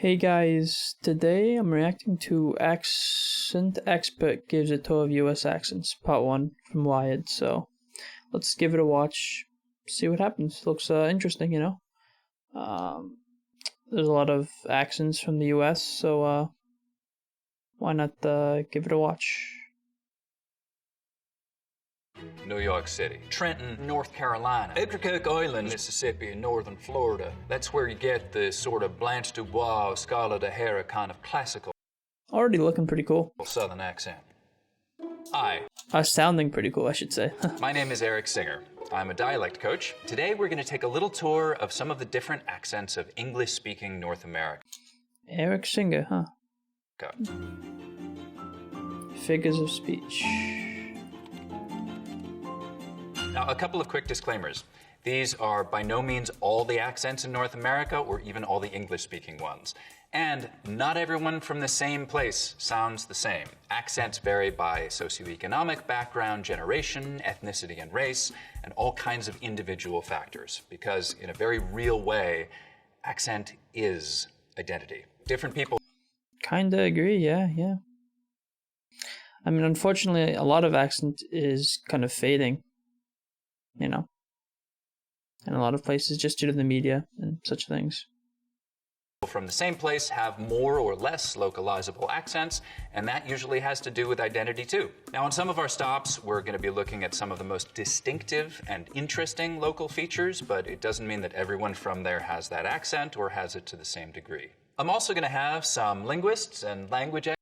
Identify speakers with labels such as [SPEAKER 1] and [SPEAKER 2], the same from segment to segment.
[SPEAKER 1] Hey guys, today I'm reacting to Accent Expert Gives a Tour of US Accents, Part 1 from Wired, so let's give it a watch, see what happens. Looks interesting, there's a lot of accents from the US, so why not give it a watch.
[SPEAKER 2] New York City, Trenton, North Carolina, Ocracoke Island, Mississippi, and northern Florida. That's where you get the sort of Blanche Dubois, Scarlett O'Hara kind of classical
[SPEAKER 1] Already looking pretty cool.
[SPEAKER 2] Southern accent. Hi.
[SPEAKER 1] Sounding pretty cool, I should say.
[SPEAKER 2] My name is Eric Singer. I'm a dialect coach. Today we're going to take a little tour of some of the different accents of English-speaking North America.
[SPEAKER 1] Eric Singer, huh?
[SPEAKER 2] Go.
[SPEAKER 1] Figures of speech.
[SPEAKER 2] Now, a couple of quick disclaimers. These are by no means all the accents in North America or even all the English-speaking ones. And not everyone from the same place sounds the same. Accents vary by socioeconomic background, generation, ethnicity, and race, and all kinds of individual factors. Because in a very real way, accent is identity. Different people
[SPEAKER 1] Kinda agree, yeah. I mean, unfortunately, a lot of accent is kind of fading. In a lot of places just due to the media and such things.
[SPEAKER 2] from the same place have more or less localizable accents, and that usually has to do with identity too. Now, on some of our stops, we're going to be looking at some of the most distinctive and interesting local features, but it doesn't mean that everyone from there has that accent or has it to the same degree. I'm also going to have some linguists and language experts.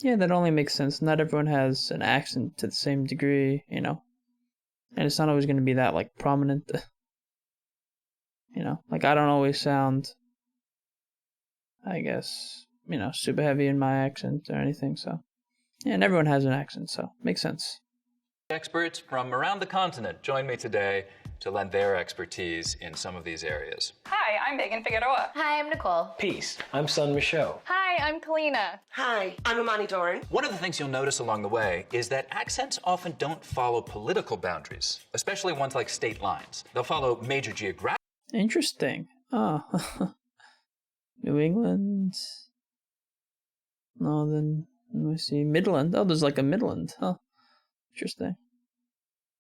[SPEAKER 1] Yeah, that only makes sense. Not everyone has an accent to the same degree, And it's not always going to be that, prominent. I don't always sound, I guess, super heavy in my accent or anything, so. Yeah, and everyone has an accent, so makes sense.
[SPEAKER 2] Experts from around the continent join me today to lend their expertise in some of these areas.
[SPEAKER 3] Hi, I'm Megan Figueroa.
[SPEAKER 4] Hi, I'm Nicole.
[SPEAKER 5] Peace. I'm Sun Michaud.
[SPEAKER 3] Hi, I'm Kalina.
[SPEAKER 6] Hi, I'm Amani Doran.
[SPEAKER 2] One of the things you'll notice along the way is that accents often don't follow political boundaries, especially ones like state lines. They'll follow major geographic.
[SPEAKER 1] Interesting. Oh. New England. Northern. Let me see. Midland. Oh, there's a Midland. Huh. Interesting.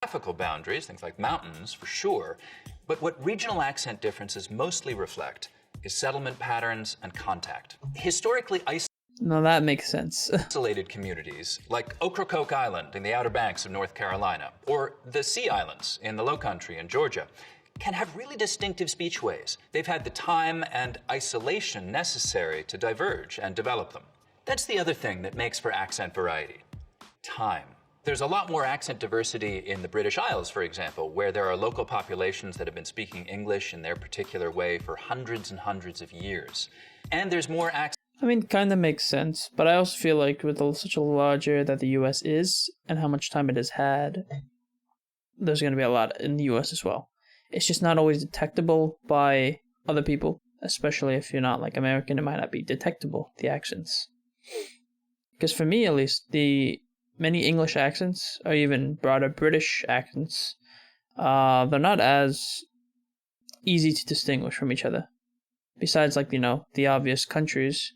[SPEAKER 2] Geographical boundaries, things like mountains, for sure. But what regional accent differences mostly reflect is settlement patterns and contact. Historically
[SPEAKER 1] No, that makes sense.
[SPEAKER 2] isolated communities, like Ocracoke Island in the Outer Banks of North Carolina, or the Sea Islands in the Lowcountry in Georgia, can have really distinctive speech ways. They've had the time and isolation necessary to diverge and develop them. That's the other thing that makes for accent variety. Time. There's a lot more accent diversity in the British Isles, for example, where there are local populations that have been speaking English in their particular way for hundreds and hundreds of years. And there's more accent.
[SPEAKER 1] I mean, kind of makes sense, but I also feel like with such a large area that the U.S. is, and how much time it has had, there's going to be a lot in the U.S. as well. It's just not always detectable by other people, especially if you're not American, it might not be detectable, the accents. Because for me, at least, the many English accents, or even broader British accents, they're not as easy to distinguish from each other. Besides, the obvious countries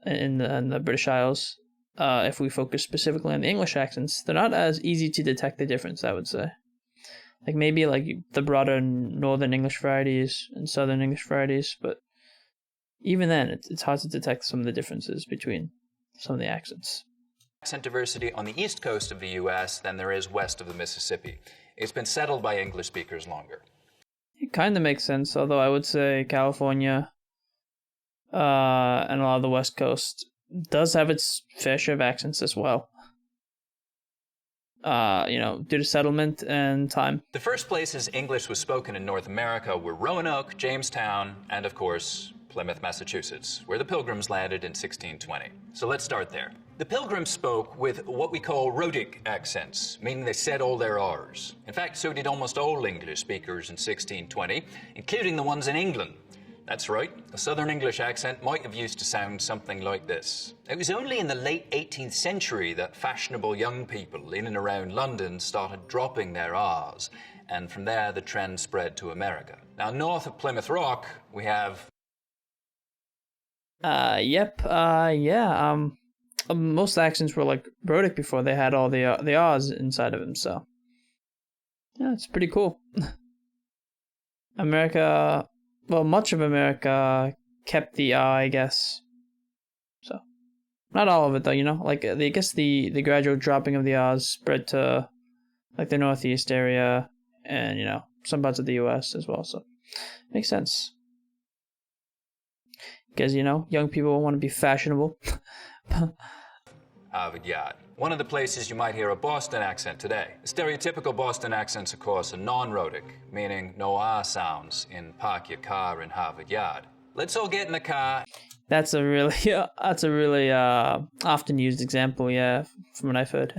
[SPEAKER 1] in the British Isles, if we focus specifically on the English accents, they're not as easy to detect the difference, I would say. Maybe the broader Northern English varieties and Southern English varieties, but even then, it's hard to detect some of the differences between some of the accents.
[SPEAKER 2] Accent diversity on the east coast of the U.S. than there is west of the Mississippi. It's been settled by English speakers longer.
[SPEAKER 1] It kind of makes sense, although I would say California and a lot of the West Coast does have its fair share of accents as well. Due to settlement and time.
[SPEAKER 2] The first places English was spoken in North America were Roanoke, Jamestown, and of course, Plymouth, Massachusetts, where the Pilgrims landed in 1620. So let's start there. The Pilgrims spoke with what we call Rhodic accents, meaning they said all their R's. In fact, so did almost all English speakers in 1620, including the ones in England. That's right, a Southern English accent might have used to sound something like this. It was only in the late 18th century that fashionable young people in and around London started dropping their R's, and from there the trend spread to America. Now, north of Plymouth Rock, we have
[SPEAKER 1] Yep. Yeah. Most accents were like Rhodic before they had all the R's inside of them. So yeah, it's pretty cool. America, well, much of America kept the R, I guess. So not all of it though. Like I guess the gradual dropping of the R's spread to like the Northeast area and some parts of the U.S. as well. So makes sense. Because young people want to be fashionable.
[SPEAKER 2] Harvard Yard. One of the places you might hear a Boston accent today. The stereotypical Boston accents, of course, are non-rhotic, meaning no R sounds in park your car in Harvard Yard. Let's all get in the car.
[SPEAKER 1] That's a really often used example, yeah, from what I've heard.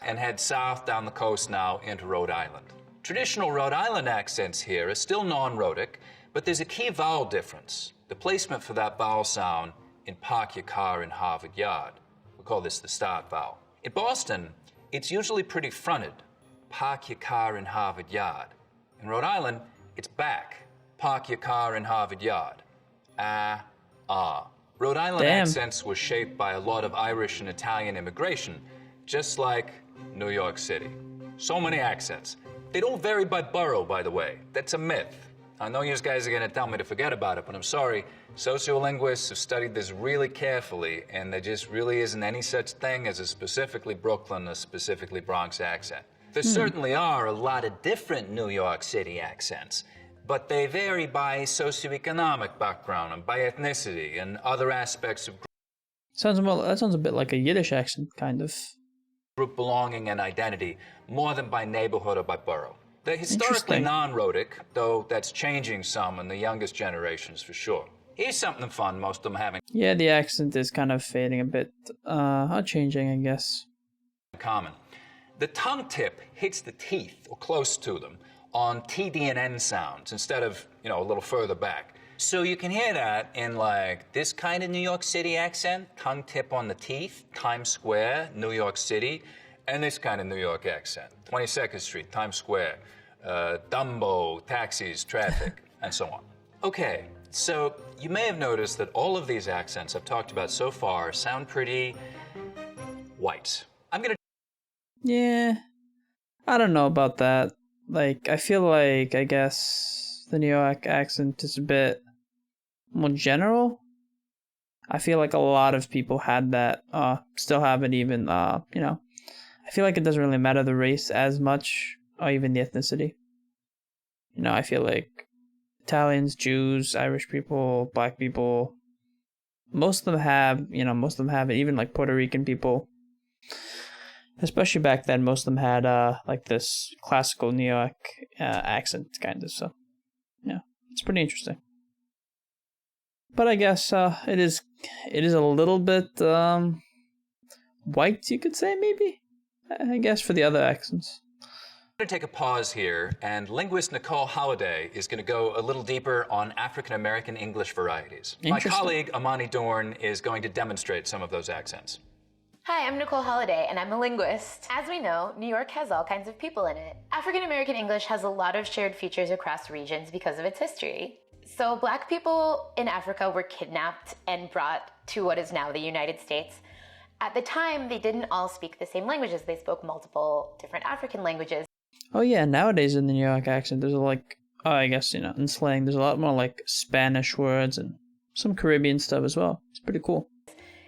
[SPEAKER 2] And head south down the coast now into Rhode Island. Traditional Rhode Island accents here are still non-rhotic, but there's a key vowel difference. The placement for that vowel sound in park your car in Harvard Yard. We call this the start vowel. In Boston, it's usually pretty fronted. Park your car in Harvard Yard. In Rhode Island, it's back. Park your car in Harvard Yard. Rhode Island accents were shaped by a lot of Irish and Italian immigration, just like New York City. So many accents. They don't vary by borough, by the way. That's a myth. I know you guys are going to tell me to forget about it, but I'm sorry. Sociolinguists have studied this really carefully, and there just really isn't any such thing as a specifically Brooklyn or specifically Bronx accent. There certainly are a lot of different New York City accents, but they vary by socioeconomic background and by ethnicity and other aspects of
[SPEAKER 1] That sounds a bit like a Yiddish accent, kind of.
[SPEAKER 2] Group belonging and identity, more than by neighborhood or by borough. They're historically non-rhotic, though that's changing some in the youngest generations for sure. Here's something fun most of them haven't.
[SPEAKER 1] Yeah, the accent is kind of fading a bit, or changing, I guess.
[SPEAKER 2] Common. The tongue tip hits the teeth, or close to them, on TD and N sounds instead of, a little further back. So you can hear that in like this kind of New York City accent, tongue tip on the teeth, Times Square, New York City, and this kind of New York accent, 22nd Street, Times Square, Dumbo, taxis, traffic, and so on. Okay, so you may have noticed that all of these accents I've talked about so far sound pretty white.
[SPEAKER 1] Yeah, I don't know about that. Like, I feel like, I guess, the New York accent is a bit more general. I feel like a lot of people had that, still have it even, I feel like it doesn't really matter the race as much, or even the ethnicity. I feel like Italians, Jews, Irish people, Black people, most of them have it, even like Puerto Rican people. Especially back then, most of them had like this classical New York accent, kind of. So, yeah, it's pretty interesting. But I guess it is a little bit white, you could say, maybe. I guess for the other accents.
[SPEAKER 2] I'm going to take a pause here, and linguist Nicole Holliday is going to go a little deeper on African American English varieties. My colleague Amani Dorn is going to demonstrate some of those accents.
[SPEAKER 4] Hi, I'm Nicole Holliday, and I'm a linguist. As we know, New York has all kinds of people in it. African American English has a lot of shared features across regions because of its history. So Black people in Africa were kidnapped and brought to what is now the United States. At the time, they didn't all speak the same languages. They spoke multiple different African languages.
[SPEAKER 1] Oh yeah, nowadays in the New York accent, there's like, I guess, in slang, there's a lot more like Spanish words and some Caribbean stuff as well. It's pretty cool.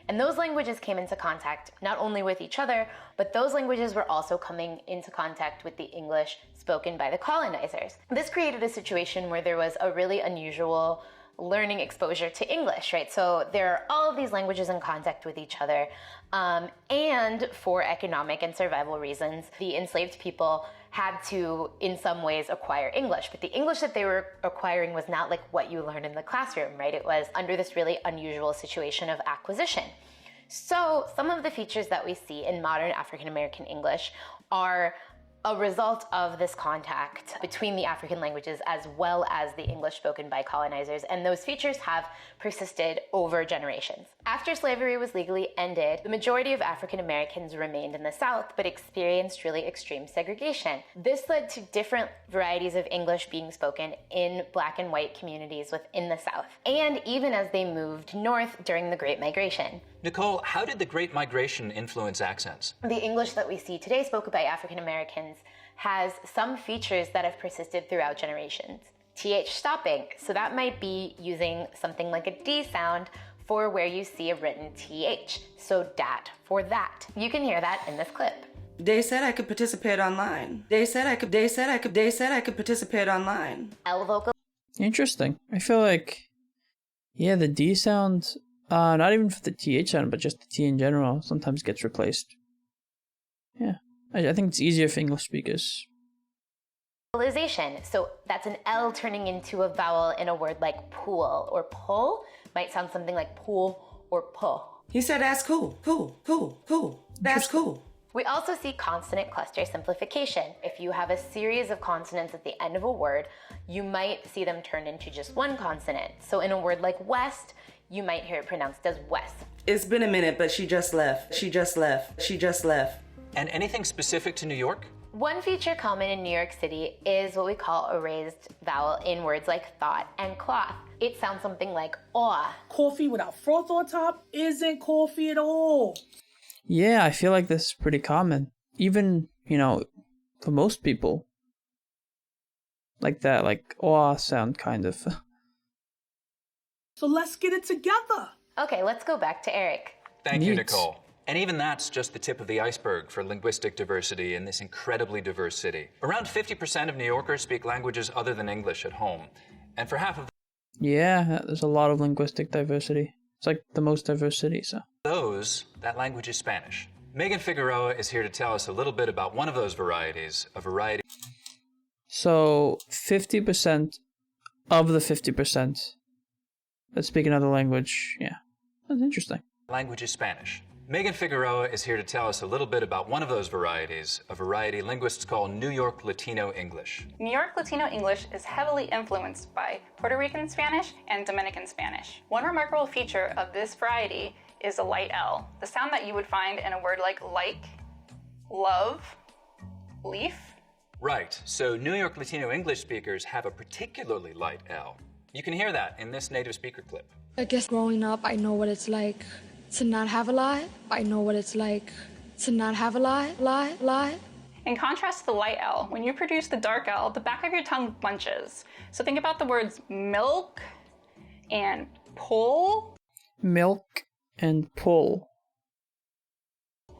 [SPEAKER 4] And those languages came into contact not only with each other, but those languages were also coming into contact with the English spoken by the colonizers. This created a situation where there was a really unusual learning exposure to English, right? So there are all of these languages in contact with each other, and for economic and survival reasons, the enslaved people had to, in some ways, acquire English. But the English that they were acquiring was not like what you learn in the classroom, right? It was under this really unusual situation of acquisition. So some of the features that we see in modern African American English are a result of this contact between the African languages as well as the English spoken by colonizers, and those features have persisted over generations. After slavery was legally ended, the majority of African Americans remained in the South but experienced really extreme segregation. This led to different varieties of English being spoken in Black and white communities within the South, and even as they moved north during the Great Migration.
[SPEAKER 2] Nicole, how did the Great Migration influence accents?
[SPEAKER 4] The English that we see today spoken by African Americans has some features that have persisted throughout generations. TH stopping, so that might be using something like a D sound for where you see a written TH, so dat for that. You can hear that in this clip.
[SPEAKER 6] They said I could participate online. They said I could participate online.
[SPEAKER 4] L vocal.
[SPEAKER 1] Interesting. I feel like, yeah, the D sound, not even for the TH sound, but just the T in general, sometimes gets replaced. Yeah. I think it's easier for English speakers.
[SPEAKER 4] Vocalization. So that's an L turning into a vowel in a word like pool or pull. Might sound something like pool or pull.
[SPEAKER 6] He said that's cool. That's cool.
[SPEAKER 4] We also see consonant cluster simplification. If you have a series of consonants at the end of a word, you might see them turn into just one consonant. So in a word like west, you might hear it pronounced as west.
[SPEAKER 6] It's been a minute, but she just left.
[SPEAKER 2] And anything specific to New York?
[SPEAKER 4] One feature common in New York City is what we call a raised vowel in words like thought and cloth. It sounds something like aw.
[SPEAKER 7] Coffee without froth on top isn't coffee at all.
[SPEAKER 1] Yeah, I feel like this is pretty common. Even, for most people. Like that, like aw sound kind of.
[SPEAKER 7] So let's get it together.
[SPEAKER 4] Okay, let's go back to Eric.
[SPEAKER 2] Thank you,
[SPEAKER 1] Neat.
[SPEAKER 2] Nicole. And even that's just the tip of the iceberg for linguistic diversity in this incredibly diverse city. Around 50% of New Yorkers speak languages other than English at home. And for half of
[SPEAKER 1] Yeah, there's a lot of linguistic diversity. It's like the most diverse city, so.
[SPEAKER 2] those, that language is Spanish. Megan Figueroa is here to tell us a little bit about one of those varieties, a variety.
[SPEAKER 1] So 50% of the 50% that speak another language, yeah. That's interesting.
[SPEAKER 2] Language is Spanish. Megan Figueroa is here to tell us a little bit about one of those varieties, a variety linguists call New York Latino English.
[SPEAKER 3] New York Latino English is heavily influenced by Puerto Rican Spanish and Dominican Spanish. One remarkable feature of this variety is a light L, the sound that you would find in a word like, love, leaf.
[SPEAKER 2] Right, so New York Latino English speakers have a particularly light L. You can hear that in this native speaker clip.
[SPEAKER 8] I guess growing up, I know what it's like to not have a lie. I know what it's like to not have a lie.
[SPEAKER 3] In contrast to the light L, when you produce the dark L, the back of your tongue bunches. So think about the words milk and pull.
[SPEAKER 1] Milk and pull.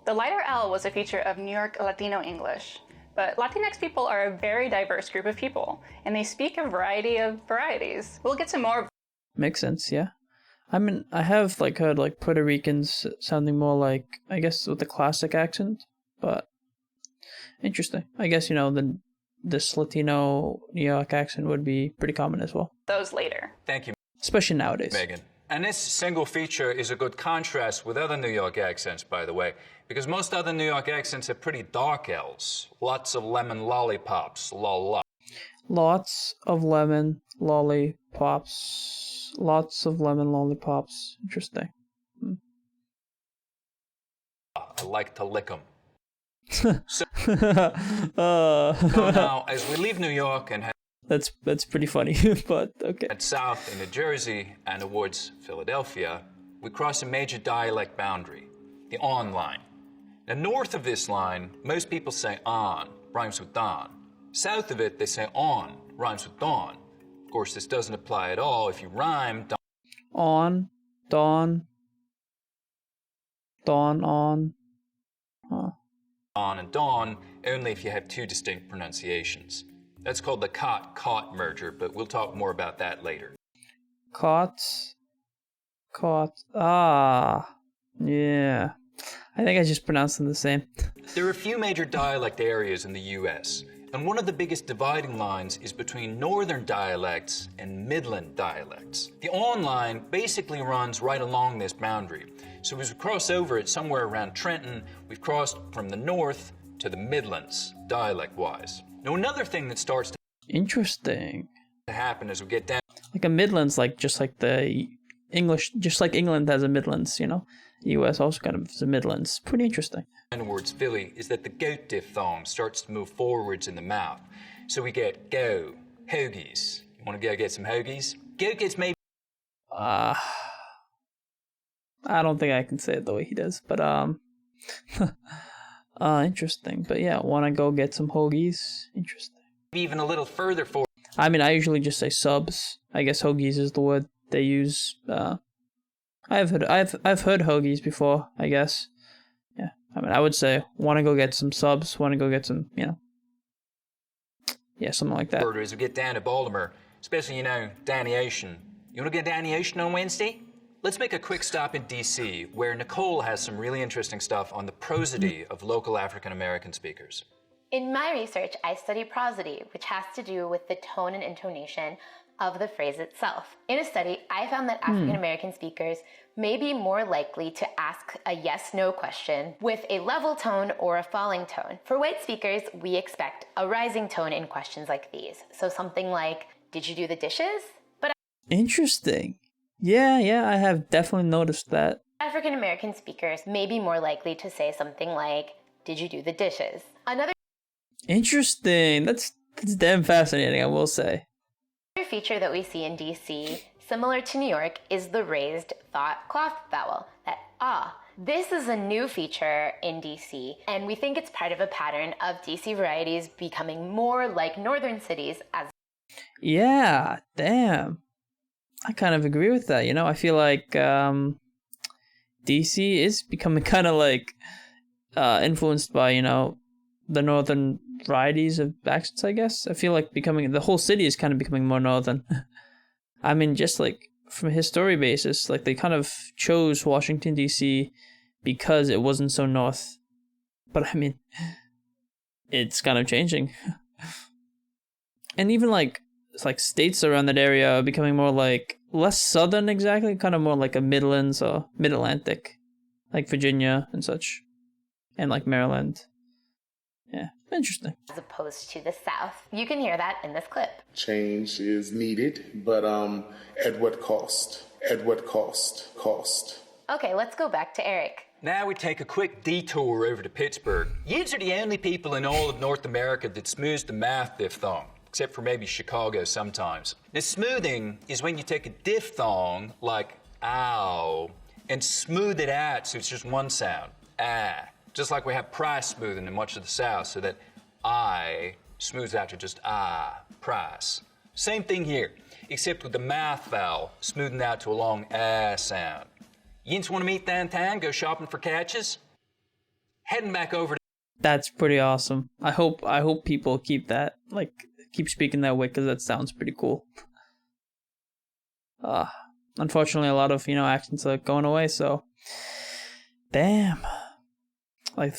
[SPEAKER 3] The lighter L was a feature of New York Latino English. But Latinx people are a very diverse group of people, and they speak a variety of varieties. We'll get to more.
[SPEAKER 1] Makes sense, yeah. I mean, I have heard Puerto Ricans sounding more like, I guess, with the classic accent, but interesting. I guess, this Latino New York accent would be pretty common as well.
[SPEAKER 3] Those later.
[SPEAKER 2] Thank you,
[SPEAKER 1] Especially nowadays.
[SPEAKER 2] Megan. And this single feature is a good contrast with other New York accents, by the way, because most other New York accents have pretty dark L's. Lots of lemon lollipops, la.
[SPEAKER 1] Lots of lemon lollipops. Lots of lemon lollipops. Interesting.
[SPEAKER 2] I like to lick 'em. So
[SPEAKER 1] uh,
[SPEAKER 2] now, as we leave New York and
[SPEAKER 1] that's pretty funny, but okay.
[SPEAKER 2] head south into Jersey and towards Philadelphia, we cross a major dialect boundary, the on line. Now, north of this line, most people say on, rhymes with don. South of it, they say on, rhymes with dawn. Of course, this doesn't apply at all if you rhyme
[SPEAKER 1] On, dawn, on. Huh.
[SPEAKER 2] on and dawn, only if you have two distinct pronunciations. That's called the caught merger, but we'll talk more about that later.
[SPEAKER 1] Caught. Yeah. I think I just pronounced them the same.
[SPEAKER 2] There are a few major dialect areas in the U.S., and one of the biggest dividing lines is between northern dialects and midland dialects. The on line basically runs right along this boundary. So as we cross over it somewhere around Trenton, we've crossed from the north to the Midlands, dialect-wise. Now, another thing that starts to
[SPEAKER 1] Interesting.
[SPEAKER 2] happen as we get down
[SPEAKER 1] Like a Midlands, like just like the English, just like England has a Midlands, you know? The US also kind of has a Midlands. Pretty interesting.
[SPEAKER 2] towards Philly is that the goat diphthong starts to move forwards in the mouth. So we get go, hoagies. You want to go get some hoagies? Go gets maybe
[SPEAKER 1] I don't think I can say it the way he does, but interesting. But yeah, want to go get some hoagies? Interesting.
[SPEAKER 2] even a little further forward.
[SPEAKER 1] I mean, I usually just say subs. I guess hoagies is the word they use. I've heard hoagies before, I guess. Yeah, I mean, I would say want to go get some subs. Want to go get some, yeah, something like that.
[SPEAKER 2] As we get down to Baltimore, especially, Danny Ocean. You want to get Danny Ocean on Wednesday? Let's make a quick stop in D.C., where Nicole has some really interesting stuff on the prosody of local African-American speakers.
[SPEAKER 4] In my research, I study prosody, which has to do with the tone and intonation of the phrase itself. In a study, I found that African American speakers may be more likely to ask a yes-no question with a level tone or a falling tone. For white speakers, we expect a rising tone in questions like these. So something like, did you do the dishes? But
[SPEAKER 1] Interesting. Yeah, I have definitely noticed that.
[SPEAKER 4] African American speakers may be more likely to say something like, did you do the dishes? Another
[SPEAKER 1] Interesting. That's damn fascinating, I will say.
[SPEAKER 4] feature that we see in DC, similar to New York, is the raised thought cloth vowel, that ah. This is a new feature in DC, and we think it's part of a pattern of DC varieties becoming more like northern cities as
[SPEAKER 1] Yeah, damn. I kind of agree with that, I feel like DC is becoming kind of like influenced by, the northern varieties of accents, I guess. I feel like the whole city is kind of becoming more northern. I mean, just like from a history basis, like they kind of chose Washington, D.C. because it wasn't so north. But I mean, it's kind of changing. And even like states around that area are becoming more like less southern exactly, kind of more like a Midlands or Mid-Atlantic, like Virginia and such, and like Maryland. Yeah, interesting.
[SPEAKER 4] as opposed to the South. You can hear that in this clip.
[SPEAKER 9] Change is needed, but at what cost? At what cost?
[SPEAKER 4] Okay, let's go back to Eric.
[SPEAKER 2] Now we take a quick detour over to Pittsburgh. Yous are the only people in all of North America that smooths the mouth diphthong, except for maybe Chicago sometimes. Now, smoothing is when you take a diphthong, like ow, and smooth it out so it's just one sound, ah. Just like we have price smoothing in much of the South, so that I smooths out to just price. Same thing here, except with the mouth vowel smoothing out to a long sound. Yins want to meet downtown, go shopping for catches? Heading back over to...
[SPEAKER 1] That's pretty awesome. I hope people keep that, keep speaking that way, because that sounds pretty cool. Unfortunately, a lot of, accents are going away, so... Damn. A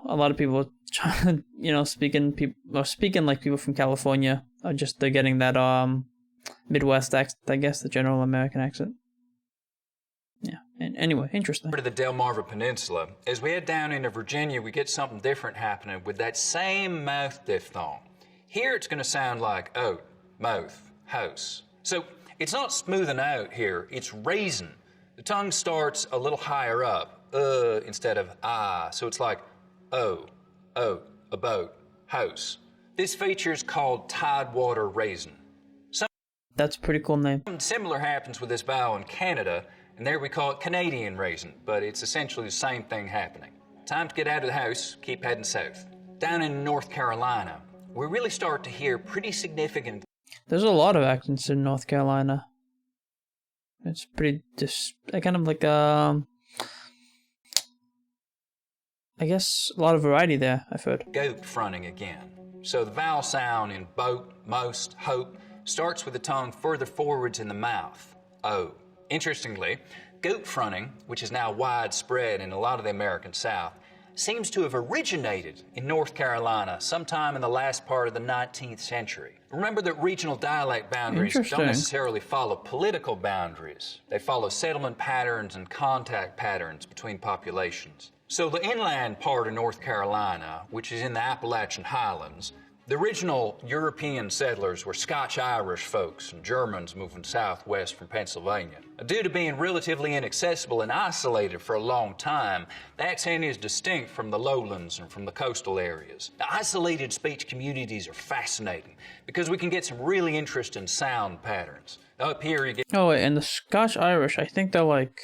[SPEAKER 1] lot of people trying, speaking like people from California, they're getting that Midwest accent, I guess, the general American accent. Yeah. And anyway, interesting.
[SPEAKER 2] To the Delmarva Peninsula. As we head down into Virginia, we get something different happening with that same mouth diphthong. Here, it's going to sound like oat, mouth, house. So it's not smoothing out here; it's raising. The tongue starts a little higher up. Instead of so it's like a boat, house. This feature is called tidewater raisin.
[SPEAKER 1] That's a pretty cool name.
[SPEAKER 2] Something similar happens with this vowel in Canada, and there we call it Canadian raisin, but it's essentially the same thing happening. Time to get out of the house, keep heading south. Down in North Carolina, we really start to hear pretty significant...
[SPEAKER 1] There's a lot of accents in North Carolina. It's pretty kind of like I guess a lot of variety there, I've heard.
[SPEAKER 2] Goat fronting again. So the vowel sound in boat, most, hope starts with the tongue further forwards in the mouth, O. Interestingly, goat fronting, which is now widespread in a lot of the American South, seems to have originated in North Carolina sometime in the last part of the 19th century. Remember that regional dialect boundaries don't necessarily follow political boundaries. They follow settlement patterns and contact patterns between populations. So the inland part of North Carolina, which is in the Appalachian Highlands, the original European settlers were Scotch Irish folks and Germans moving southwest from Pennsylvania. Due to being relatively inaccessible and isolated for a long time, the accent is distinct from the lowlands and from the coastal areas. The isolated speech communities are fascinating because we can get some really interesting sound patterns. Up here you get...
[SPEAKER 1] Oh, wait, and the Scotch Irish, I think they're like,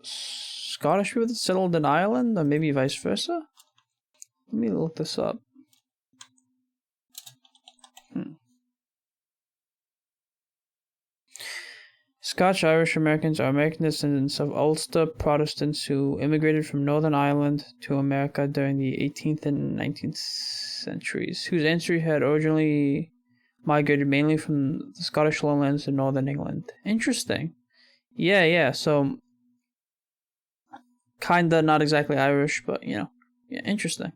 [SPEAKER 1] Scottish people that settled in Ireland, or maybe vice versa? Let me look this up. Scotch Irish Americans are American descendants of Ulster Protestants who immigrated from Northern Ireland to America during the 18th and 19th centuries, whose ancestry had originally migrated mainly from the Scottish lowlands to northern England. Interesting. Yeah, so kinda not exactly Irish, but yeah, interesting.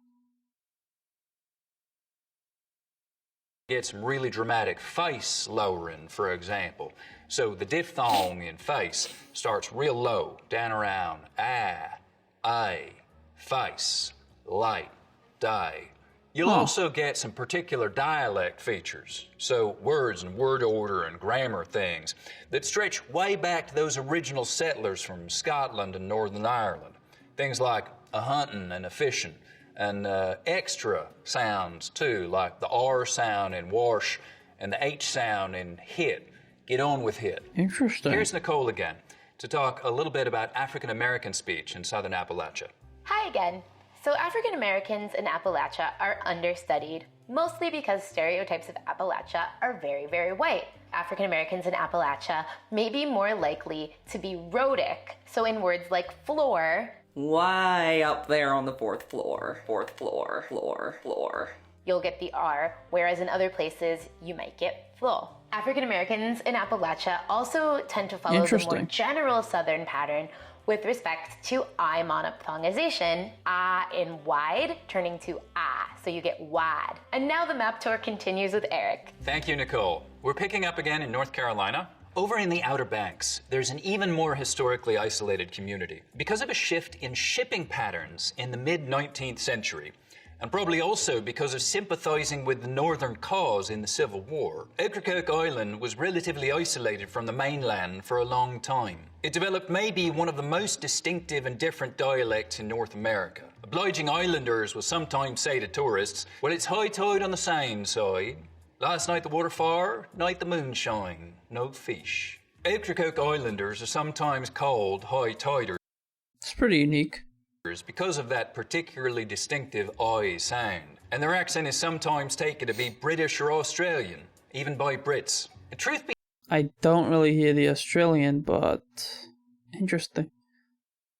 [SPEAKER 2] Get some really dramatic face lowering, for example. So the diphthong in face starts real low, down around face, light, day. You'll also get some particular dialect features, so words and word order and grammar things that stretch way back to those original settlers from Scotland and Northern Ireland. Things like a hunting and a fishing, and extra sounds too, like the R sound in wash and the H sound in hit. Get on with hit.
[SPEAKER 1] Interesting.
[SPEAKER 2] Here's Nicole again to talk a little bit about African American speech in Southern Appalachia.
[SPEAKER 4] Hi again. So African Americans in Appalachia are understudied, mostly because stereotypes of Appalachia are very, very white. African Americans in Appalachia may be more likely to be rhotic, so in words like floor,
[SPEAKER 6] Way up there on the fourth floor.
[SPEAKER 4] you'll get the R, whereas in other places you might get flo. African Americans in Appalachia also tend to follow the more general Southern pattern with respect to I monophthongization, ah in wide turning to ah, so you get wad. And now the map tour continues with Eric.
[SPEAKER 2] Thank you, Nicole. We're picking up again in North Carolina. Over in the Outer Banks, there's an even more historically isolated community. Because of a shift in shipping patterns in the mid-19th century, and probably also because of sympathizing with the Northern cause in the Civil War, Ocracoke Island was relatively isolated from the mainland for a long time. It developed maybe one of the most distinctive and different dialects in North America. Obliging islanders will sometimes say to tourists, well, it's high tide on the same side. Last night the water far, night the moon shine, no fish. Ocracoke Islanders are sometimes called high tiders.
[SPEAKER 1] It's pretty unique.
[SPEAKER 2] Because of that particularly distinctive I sound. And their accent is sometimes taken to be British or Australian, even by Brits. And truth
[SPEAKER 1] I don't really hear the Australian, but interesting.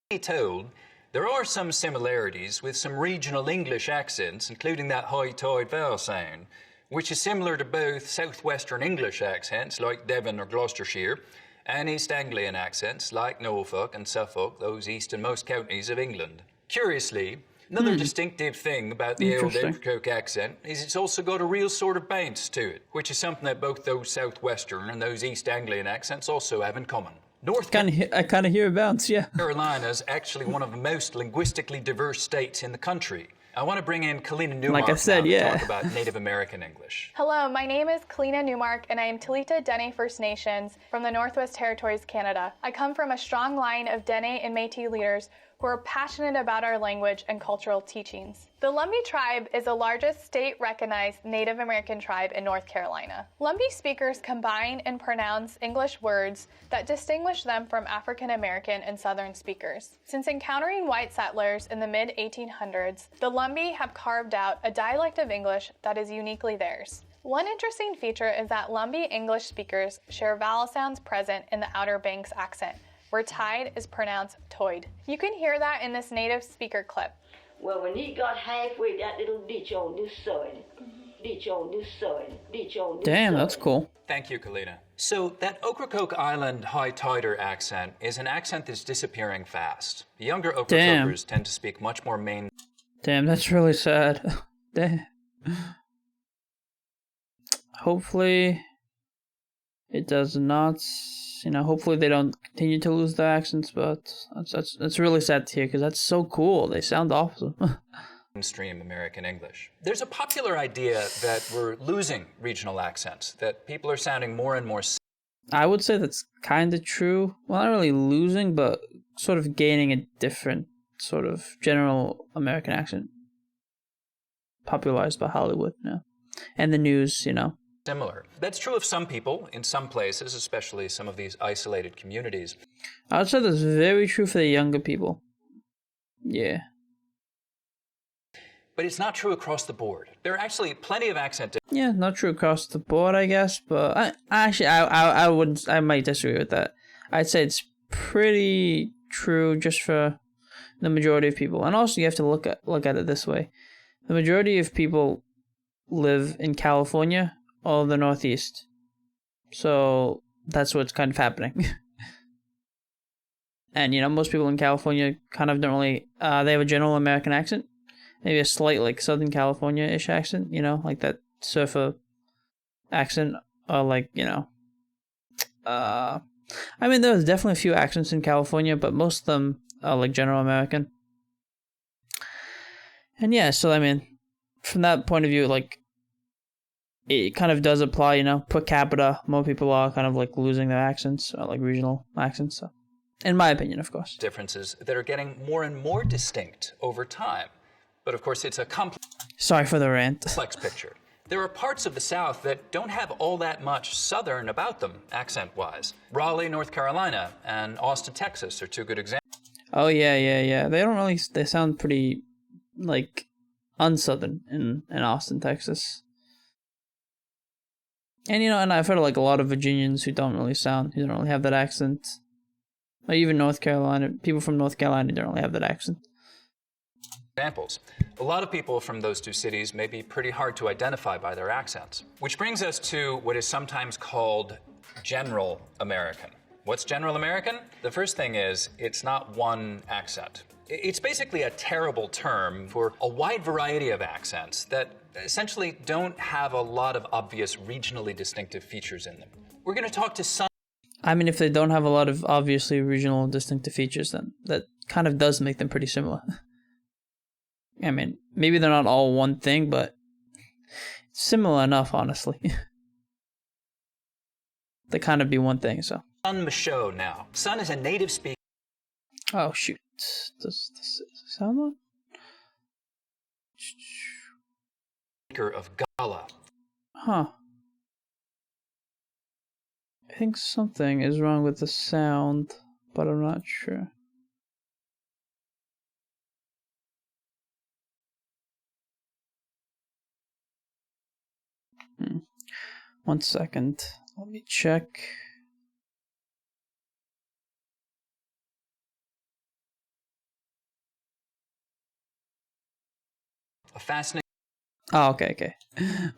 [SPEAKER 2] be told, there are some similarities with some regional English accents, including that high tide vowel sound, which is similar to both southwestern English accents like Devon or Gloucestershire, and East Anglian accents like Norfolk and Suffolk, those easternmost counties of England. Curiously, another distinctive thing about the old Ocracoke accent is it's also got a real sort of bounce to it, which is something that both those southwestern and those East Anglian accents also have in common.
[SPEAKER 1] I kind of hear a bounce, yeah.
[SPEAKER 2] Carolina is actually one of the most linguistically diverse states in the country. I want to bring in Kalina Newmark
[SPEAKER 1] Like I said,
[SPEAKER 2] now to
[SPEAKER 1] yeah.
[SPEAKER 2] talk about Native American English.
[SPEAKER 10] Hello, my name is Kalina Newmark, and I am Talita Dene First Nations from the Northwest Territories, Canada. I come from a strong line of Dene and Métis leaders who are passionate about our language and cultural teachings. The Lumbee tribe is the largest state-recognized Native American tribe in North Carolina. Lumbee speakers combine and pronounce English words that distinguish them from African American and Southern speakers. Since encountering white settlers in the mid-1800s, the Lumbee have carved out a dialect of English that is uniquely theirs. One interesting feature is that Lumbee English speakers share vowel sounds present in the Outer Banks accent, where tide is pronounced toid. You can hear that in this native speaker clip.
[SPEAKER 11] Well, when he got halfway, that little ditch on this side, ditch on this side, ditch on this
[SPEAKER 1] Damn,
[SPEAKER 11] side.
[SPEAKER 1] that's cool.
[SPEAKER 2] Thank you, Kalina. So that Ocracoke Island high tider accent is an accent that's disappearing fast. The younger Ocracokers tend to speak much more main.
[SPEAKER 1] Damn, that's really sad. Damn. Hopefully, it does not guess. Hopefully they don't continue to lose their accents, but that's really sad to hear because that's so cool. They sound awesome.
[SPEAKER 2] Mainstream American English. There's a popular idea that we're losing regional accents, that people are sounding more and more.
[SPEAKER 1] I would say that's kind of true. Well, not really losing, but sort of gaining a different sort of general American accent. Popularized by Hollywood, and the news,
[SPEAKER 2] Similar. That's true of some people in some places, especially some of these isolated communities.
[SPEAKER 1] I would say that's very true for the younger people. Yeah.
[SPEAKER 2] But it's not true across the board. There are actually plenty of accent.
[SPEAKER 1] Yeah, not true across the board, I guess. But I wouldn't. I might disagree with that. I'd say it's pretty true just for the majority of people. And also, you have to look at it this way: the majority of people live in California or the Northeast, so that's what's kind of happening. And most people in California kind of don't really. They have a general American accent. Maybe a slight, Southern California-ish accent, like that surfer accent, or there's definitely a few accents in California, but most of them are, general American. And yeah, so, from that point of view, it kind of does apply, per capita, more people are kind of, losing their accents, or, regional accents, so. In my opinion, of course.
[SPEAKER 2] Differences that are getting more and more distinct over time. But of course, it's a
[SPEAKER 1] Sorry for the rant.
[SPEAKER 2] complex picture. There are parts of the South that don't have all that much Southern about them, accent-wise. Raleigh, North Carolina, and Austin, Texas are two good examples.
[SPEAKER 1] Oh, yeah. They sound pretty, unsouthern in Austin, Texas. And, and I've heard of, a lot of Virginians who don't really have that accent. Or even North Carolina, people from North Carolina don't really have that accent.
[SPEAKER 2] Examples. A lot of people from those two cities may be pretty hard to identify by their accents. Which brings us to what is sometimes called General American. What's General American? The first thing is, it's not one accent. It's basically a terrible term for a wide variety of accents that essentially don't have a lot of obvious regionally distinctive features in them. We're going to talk to some.
[SPEAKER 1] If they don't have a lot of obviously regional distinctive features, then that kind of does make them pretty similar. Maybe they're not all one thing, but similar enough, honestly. They kind of be one thing, so.
[SPEAKER 2] Sun Michaud now. Sun is a native speaker.
[SPEAKER 1] Oh, shoot. Does this sound on?
[SPEAKER 2] Speaker of Gullah.
[SPEAKER 1] Huh. I think something is wrong with the sound, but I'm not sure. One second. Let me check.
[SPEAKER 2] A fascinating.
[SPEAKER 1] Oh, okay.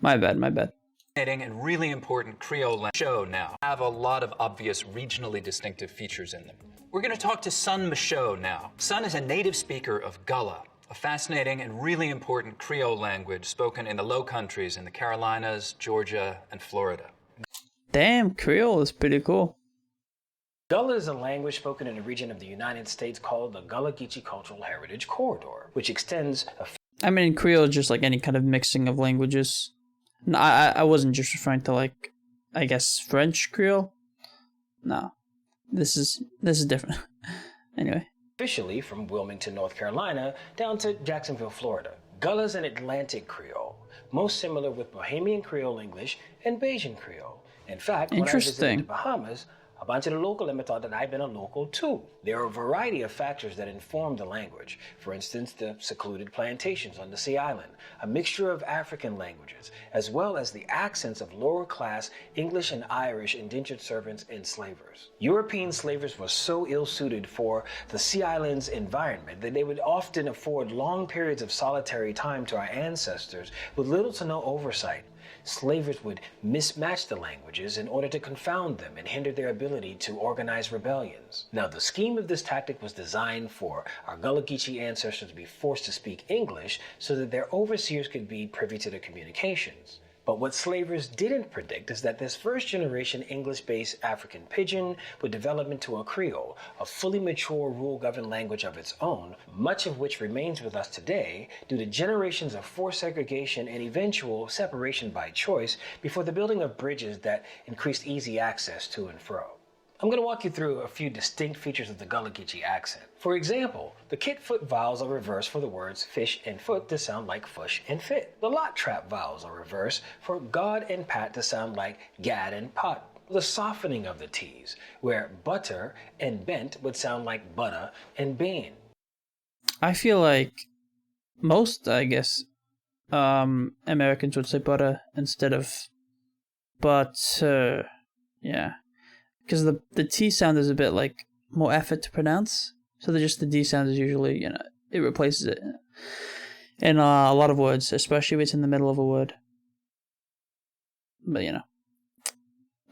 [SPEAKER 1] My bad.
[SPEAKER 2] And really important Creole show now have a lot of obvious regionally distinctive features in them. We're going to talk to Sun Michaud now. Sun is a native speaker of Gullah, a fascinating and really important Creole language spoken in the Low Countries in the Carolinas, Georgia, and Florida.
[SPEAKER 1] Damn, Creole is pretty cool.
[SPEAKER 5] Gullah is a language spoken in a region of the United States called the Gulligichi Cultural Heritage Corridor, which extends
[SPEAKER 1] Creole is just like any kind of mixing of languages. No, I wasn't just referring to I guess French Creole. No, this is different. Anyway.
[SPEAKER 5] Officially from Wilmington, North Carolina, down to Jacksonville, Florida. Gullah is an Atlantic Creole, most similar with Bohemian Creole English and Bajan Creole. In fact, when I visited the Bahamas, a bunch of the local them thought that I'd been a local too. There are a variety of factors that inform the language. For instance, the secluded plantations on the Sea Island, a mixture of African languages, as well as the accents of lower class English and Irish indentured servants and slavers. European slavers were so ill-suited for the Sea Island's environment that they would often afford long periods of solitary time to our ancestors with little to no oversight. Slavers would mismatch the languages in order to confound them and hinder their ability to organize rebellions. Now, the scheme of this tactic was designed for our Gulligichi ancestors to be forced to speak English so that their overseers could be privy to their communications. But what slavers didn't predict is that this first generation English-based African pidgin would develop into a Creole, a fully mature rule-governed language of its own, much of which remains with us today due to generations of forced segregation and eventual separation by choice before the building of bridges that increased easy access to and fro. I'm going to walk you through a few distinct features of the Gulligichi accent. For example, the kit-foot vowels are reversed for the words fish and foot to sound like fush and fit. The lot trap vowels are reversed for god and pat to sound like gad and pot. The softening of the T's, where butter and bent would sound like butter and bean.
[SPEAKER 1] I feel like most, I guess, Americans would say butter instead of butter. Yeah. Because the T sound is a bit like more effort to pronounce, so the D sound is usually, it replaces it in a lot of words, especially if it's in the middle of a word. But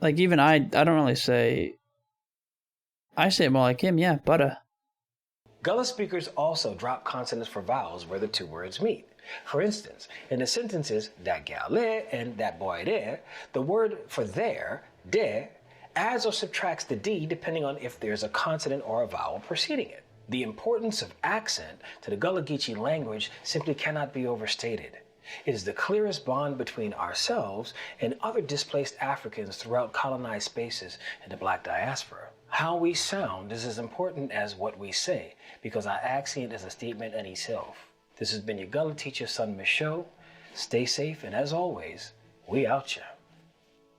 [SPEAKER 1] like even I don't really say. I say it more like him, yeah, butter.
[SPEAKER 5] Gullah speakers also drop consonants for vowels where the two words meet. For instance, in the sentences that gal there and that boy there, the word for there, there, adds or subtracts the D depending on if there's a consonant or a vowel preceding it. The importance of accent to the Gulligichi language simply cannot be overstated. It is the clearest bond between ourselves and other displaced Africans throughout colonized spaces in the Black diaspora. How we sound is as important as what we say, because our accent is a statement in itself. This has been your Gullah teacher, son Michaud. Stay safe, and as always, we out ya.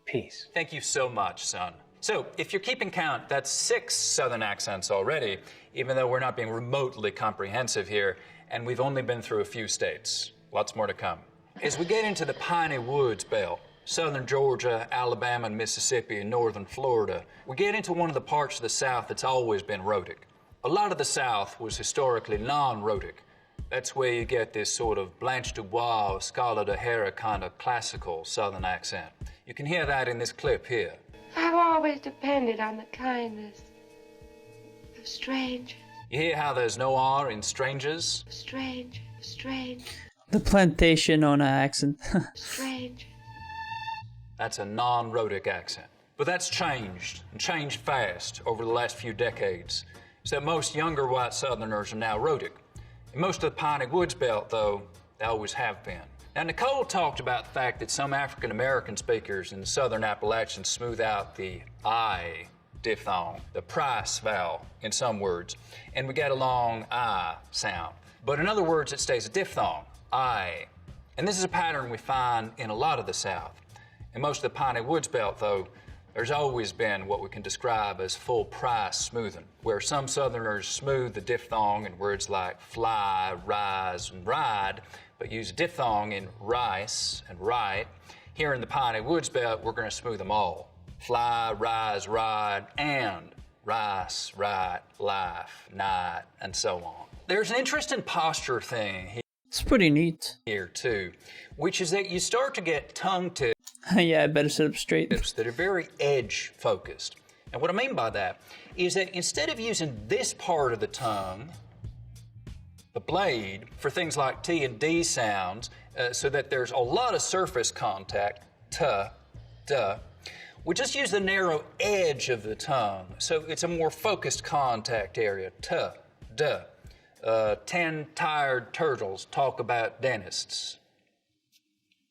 [SPEAKER 5] Peace.
[SPEAKER 2] Thank you so much, son. So, if you're keeping count, that's 6 Southern accents already, even though we're not being remotely comprehensive here, and we've only been through a few states. Lots more to come. As we get into the piney woods belt, southern Georgia, Alabama, and Mississippi, and northern Florida, we get into one of the parts of the South that's always been rhotic. A lot of the South was historically non-rhotic. That's where you get this sort of Blanche Dubois, Scarlett O'Hara kind of classical Southern accent. You can hear that in this clip here.
[SPEAKER 12] I've always depended on the kindness of strangers.
[SPEAKER 2] You hear how there's no R in strangers?
[SPEAKER 12] Strange.
[SPEAKER 1] The plantation owner accent.
[SPEAKER 12] Strange.
[SPEAKER 2] That's a non-rhotic accent. But that's changed, and changed fast over the last few decades, so that most younger white Southerners are now rhotic. In most of the Piney Woods belt, though, they always have been. Now, Nicole talked about the fact that some African-American speakers in the Southern Appalachians smooth out the I diphthong, the price vowel in some words, and we get a long I sound. But in other words, it stays a diphthong, I. And this is a pattern we find in a lot of the South. In most of the Piney Woods belt, though, there's always been what we can describe as full price smoothing, where some Southerners smooth the diphthong in words like fly, rise, and ride, but use diphthong in rice and right. Here in the Piney Woods belt, we're going to smooth them all. Fly, rise, ride, and rice, right, life, night, and so on. There's an interesting posture thing here.
[SPEAKER 1] It's pretty neat.
[SPEAKER 2] Here too, which is that you start to get tongue tips.
[SPEAKER 1] Yeah, I better sit up straight.
[SPEAKER 2] That are very edge focused. And what I mean by that is that instead of using this part of the tongue, the blade, for things like T and D sounds, so that there's a lot of surface contact, t, duh, we just use the narrow edge of the tongue. So it's a more focused contact area, t, duh. 10 tired turtles talk about dentists.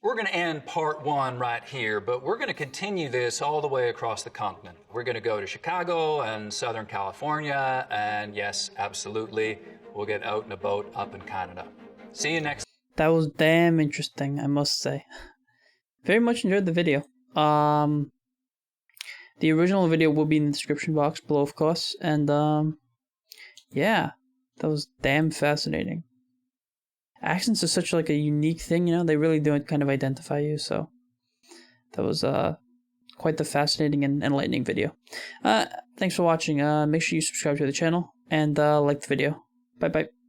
[SPEAKER 2] We're going to end part 1 right here, but we're going to continue this all the way across the continent. We're going to go to Chicago and Southern California, and yes, absolutely, we'll get out in a boat up in Canada. See you next.
[SPEAKER 1] That was damn interesting, I must say. Very much enjoyed the video. The original video will be in the description box below, of course, and yeah, that was damn fascinating. Accents are such like a unique thing, they really do kind of identify you, so that was quite the fascinating and enlightening video. Thanks for watching. Make sure you subscribe to the channel and like the video. Bye bye.